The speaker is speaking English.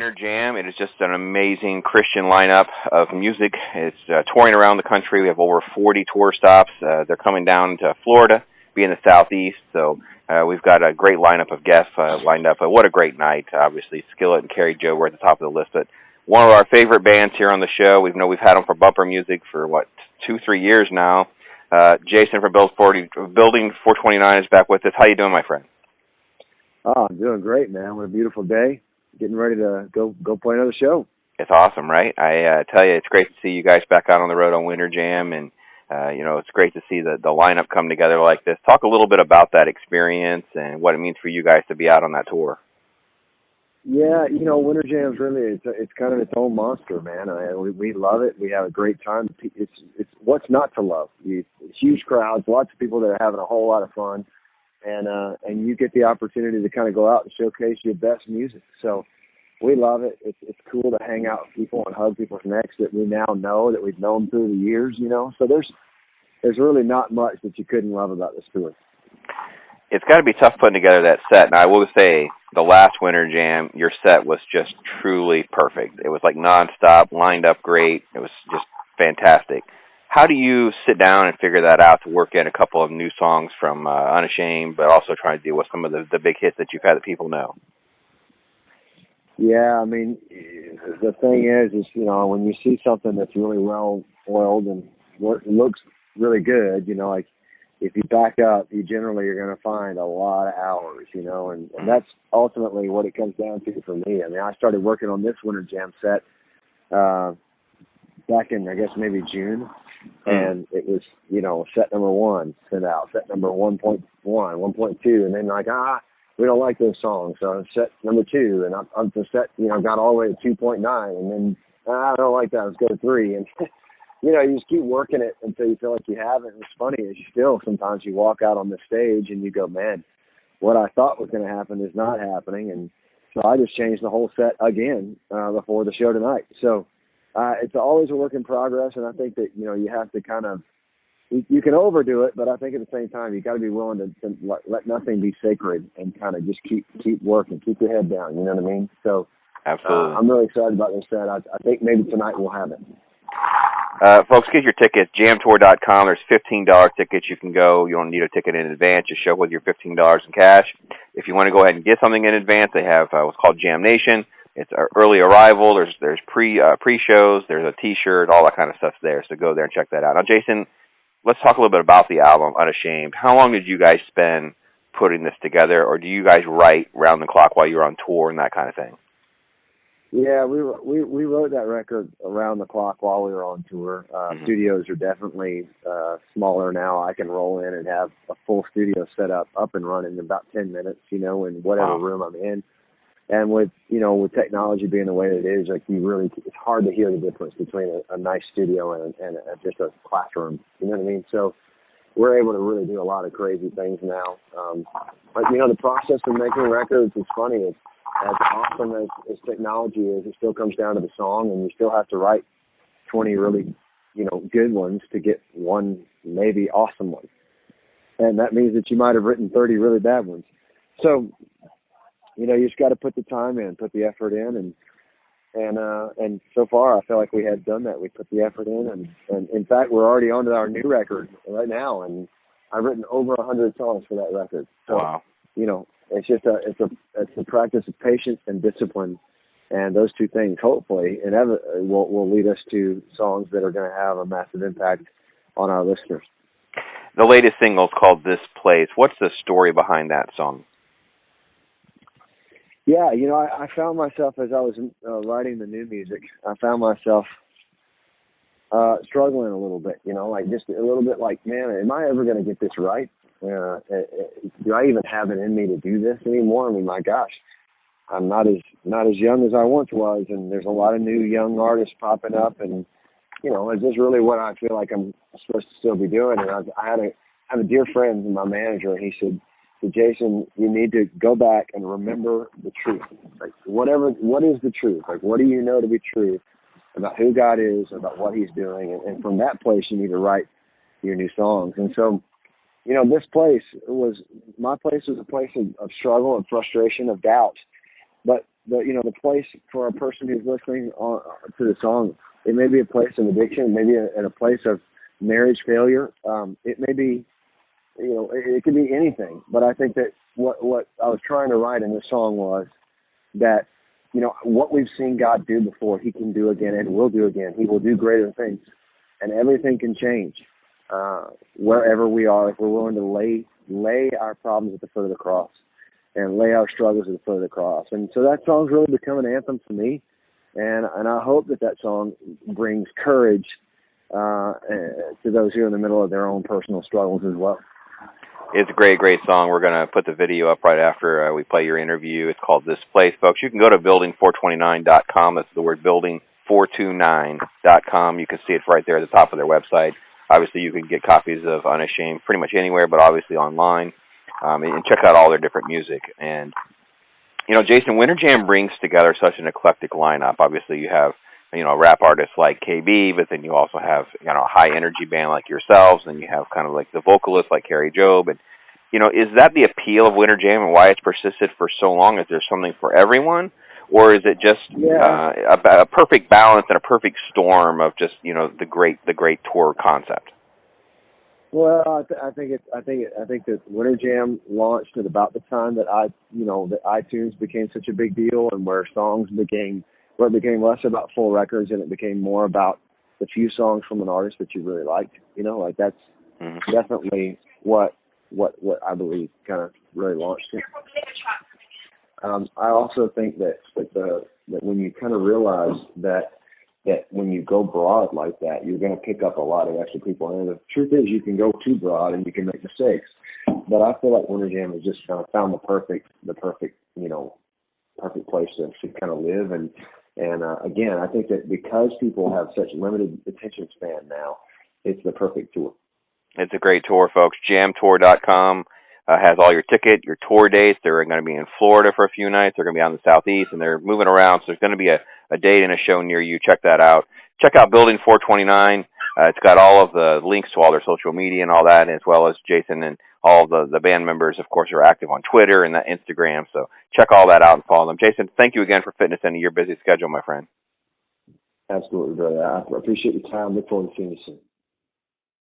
Winter Jam. It is just an amazing Christian lineup of music. It's touring around the country. We have over 40 tour stops. They're coming down to Florida, being the Southeast. So we've got a great lineup of guests lined up. What a great night. Obviously, Skillet and Carrie Joe were at the top of the list. But one of our favorite bands here on the show, we've had them for bumper music for, 2-3 years now. Jason from Building 429 is back with us. How you doing, my friend? Oh, I'm doing great, man. What a beautiful day. Getting ready to go play another show. It's awesome, right? I tell you, it's great to see you guys back out on the road on Winter Jam, and it's great to see the lineup come together like this. Talk a little bit about that experience and what it means for you guys to be out on that tour. Yeah, Winter Jam's really it's kind of its own monster, man. We love it. We have a great time. It's what's not to love. Huge crowds, lots of people that are having a whole lot of fun. And you get the opportunity to kind of go out and showcase your best music. So we love it. It's cool to hang out with people and hug people's necks that we now know, that we've known through the years, So there's really not much that you couldn't love about this tour. It's got to be tough putting together that set. And I will say, the last Winter Jam, your set was just truly perfect. It was like nonstop, lined up great. It was just fantastic. How do you sit down and figure that out to work in a couple of new songs from Unashamed, but also trying to deal with some of the big hits that you've had that people know? Yeah, I mean, the thing is when you see something that's really well oiled and looks really good, like if you back up, you generally are going to find a lot of hours, and that's ultimately what it comes down to for me. I mean, I started working on this Winter Jam set back in, I guess, maybe June. And it was, set number 1 sent out, set number 1.1, 1.2, and then we don't like those songs. So set number 2, and I'm to set, got all the way to 2.9, and then I don't like that. Let's go to 3, and you just keep working it until you feel like you have it. And what's funny is sometimes you walk out on the stage and you go, man, what I thought was going to happen is not happening, and so I just changed the whole set again before the show tonight. So. It's always a work in progress, and I think that, you have to kind of, you can overdo it, but I think at the same time, you got to be willing to let nothing be sacred and kind of just keep working, keep your head down, you know what I mean? So, absolutely. I'm really excited about this set. I think maybe tonight we'll have it. Folks, get your tickets, jamtour.com. There's $15 tickets. You can go. You don't need a ticket in advance. Just show with your $15 in cash. If you want to go ahead and get something in advance, they have what's called Jam Nation. It's early arrival. There's pre-shows. There's a T-shirt. All that kind of stuff's there. So go there and check that out. Now, Jason, let's talk a little bit about the album Unashamed. How long did you guys spend putting this together, or do you guys write round the clock while you're on tour and that kind of thing? Yeah, we wrote that record around the clock while we were on tour. Studios are definitely smaller now. I can roll in and have a full studio set up and running in about 10 minutes, in whatever room I'm in. And with technology being the way it is, it's hard to hear the difference between a nice studio and just a classroom. You know what I mean? So we're able to really do a lot of crazy things now. But the process of making records is funny. It's as awesome as technology is, it still comes down to the song, and you still have to write 20 really, good ones to get one maybe awesome one. And that means that you might have written 30 really bad ones. So, you just got to put the time in, put the effort in, and so far I feel like we had done that. We put the effort in, and in fact we're already on to our new record right now, and I've written over 100 songs for that record. So, wow. It's just a practice of patience and discipline, and those two things hopefully will lead us to songs that are going to have a massive impact on our listeners. The latest single is called This Place. What's the story behind that song? Yeah, I found myself as I was writing the new music, I found myself struggling a little bit, just a little bit like, man, am I ever going to get this right? Do I even have it in me to do this anymore? I mean, my gosh, I'm not as young as I once was, and there's a lot of new young artists popping up, and is this really what I feel like I'm supposed to still be doing? And I have a dear friend, my manager, and he said, Jason, you need to go back and remember the truth. Like, what is the truth? Like, what do you know to be true about who God is, about what He's doing? And from that place, you need to write your new songs. And so, this place was a place of struggle and frustration, of doubt. But the place for a person who's listening to the song. It may be a place of addiction, maybe in a place of marriage failure. It may be, it could be anything. But I think that what I was trying to write in this song was that, what we've seen God do before, He can do again and will do again. He will do greater things, and everything can change wherever we are if we're willing to lay our problems at the foot of the cross and lay our struggles at the foot of the cross. And so that song's really become an anthem for me, and I hope that song brings courage to those who are in the middle of their own personal struggles as well. It's a great, great song. We're going to put the video up right after we play your interview. It's called This Place, folks. You can go to building429.com. That's the word building429.com. You can see it right there at the top of their website. Obviously, you can get copies of Unashamed pretty much anywhere, but obviously online. And check out all their different music. And, Jason, Winter Jam brings together such an eclectic lineup. Obviously, you have, rap artists like KB, but then you also have, a high-energy band like yourselves, and you have kind of like the vocalists like Carrie Job. And, is that the appeal of Winter Jam and why it's persisted for so long? Is there something for everyone? Or is it just a perfect balance and a perfect storm of just, the great tour concept? Well, I think that Winter Jam launched at about the time that that iTunes became such a big deal, and where it became less about full records and it became more about the few songs from an artist that you really liked. That's definitely what I believe kind of really launched it. I also think that when you kind of realize that when you go broad like that, you're going to pick up a lot of extra people. And the truth is, you can go too broad and you can make mistakes. But I feel like Winter Jam has just kind of found the perfect place to kind of live. And again, I think that because people have such limited attention span now, it's the perfect tour. It's a great tour, folks. Jamtour.com has all your tour dates. They're going to be in Florida for a few nights. They're going to be out in the Southeast, and they're moving around. So there's going to be a date and a show near you. Check that out. Check out Building 429. It's got all of the links to all their social media and all that, as well as Jason and all the band members, of course, are active on Twitter and Instagram. So check all that out and follow them. Jason, thank you again for fitting us into your busy schedule, my friend. Absolutely, brother. I appreciate your time. Look forward to seeing you soon.